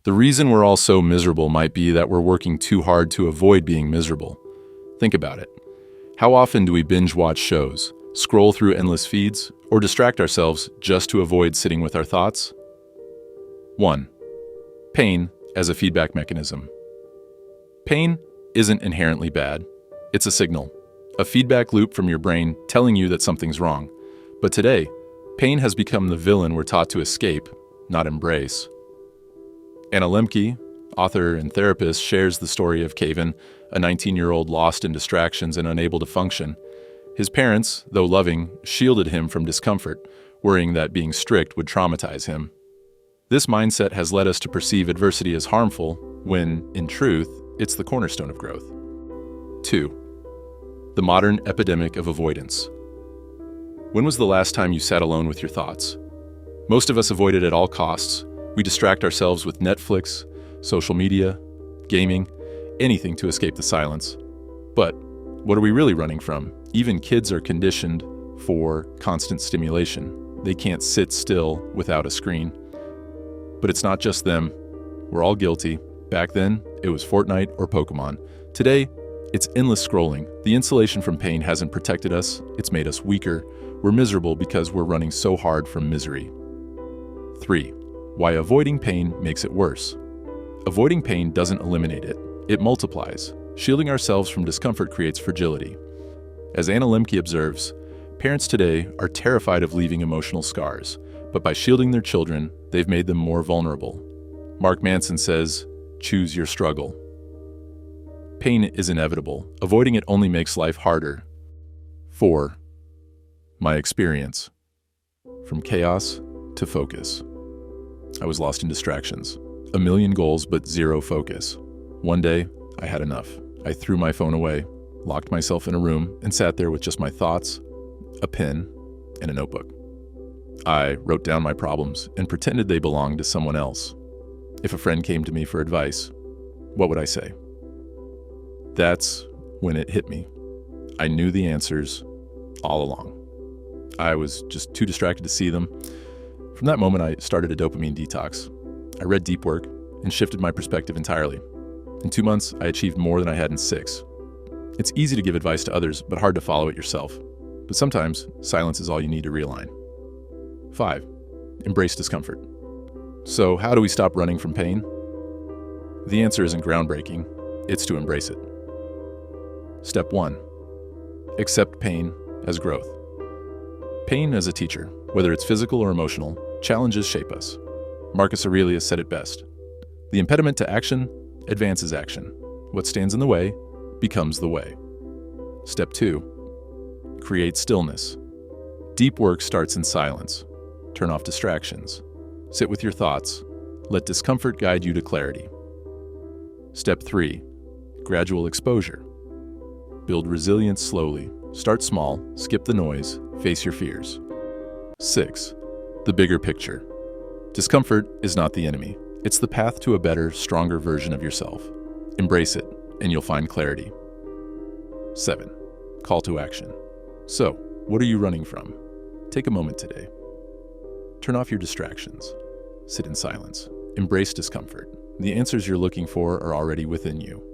The reason we're all so miserable might be that we're working too hard to avoid being miserable. Think about it. How often do we binge watch shows, scroll through endless feeds, or distract ourselves just to avoid sitting with our thoughts? 1. Pain as a feedback mechanism. Pain isn't inherently bad. It's a signal, a feedback loop from your brain telling you that something's wrong. But today, pain has become the villain we're taught to escape, not embrace. Anna Lemke, author and therapist, shares the story of Kevin, a 19-year-old lost in distractions and unable to function. His parents, though loving, shielded him from discomfort, worrying that being strict would traumatize him. This mindset has led us to perceive adversity as harmful, when, in truth, it's the cornerstone of growth. 2. The modern epidemic of avoidance. When was the last time you sat alone with your thoughts? Most of us avoid it at all costs. We distract ourselves with Netflix, social media, gaming, anything to escape the silence. But what are we really running from? Even kids are conditioned for constant stimulation. They can't sit still without a screen. But it's not just them. We're all guilty. Back then, it was Fortnite or Pokemon. Today, it's endless scrolling. The insulation from pain hasn't protected us. It's made us weaker. We're miserable because we're running so hard from misery. 3. Why avoiding pain makes it worse. Avoiding pain doesn't eliminate it. It multiplies. Shielding ourselves from discomfort creates fragility. As Anna Lemke observes, parents today are terrified of leaving emotional scars, but by shielding their children, they've made them more vulnerable. Mark Manson says, "Choose your struggle." Pain is inevitable. Avoiding it only makes life harder. 4. My experience. From chaos to focus. I was lost in distractions. A million goals, but zero focus. One day, I had enough. I threw my phone away, locked myself in a room, and sat there with just my thoughts, a pen, and a notebook. I wrote down my problems and pretended they belonged to someone else. If a friend came to me for advice, what would I say? That's when it hit me. I knew the answers all along. I was just too distracted to see them. From that moment, I started a dopamine detox. I read deep work and shifted my perspective entirely. In 2 months, I achieved more than I had in 6. It's easy to give advice to others, but hard to follow it yourself. But sometimes, silence is all you need to realign. 5. Embrace discomfort. So, how do we stop running from pain? The answer isn't groundbreaking, it's to embrace it. Step 1. Accept pain as growth. Pain as a teacher, whether it's physical or emotional, challenges shape us. Marcus Aurelius said it best. The impediment to action advances action. What stands in the way becomes the way. Step 2. Create stillness. Deep work starts in silence. Turn off distractions. Sit with your thoughts. Let discomfort guide you to clarity. Step 3. Gradual exposure. Build resilience slowly. Start small, skip the noise, face your fears. 6. The bigger picture. Discomfort is not the enemy. It's the path to a better, stronger version of yourself. Embrace it, and you'll find clarity. 7. Call to action. So, what are you running from? Take a moment today. Turn off your distractions. Sit in silence. Embrace discomfort. The answers you're looking for are already within you.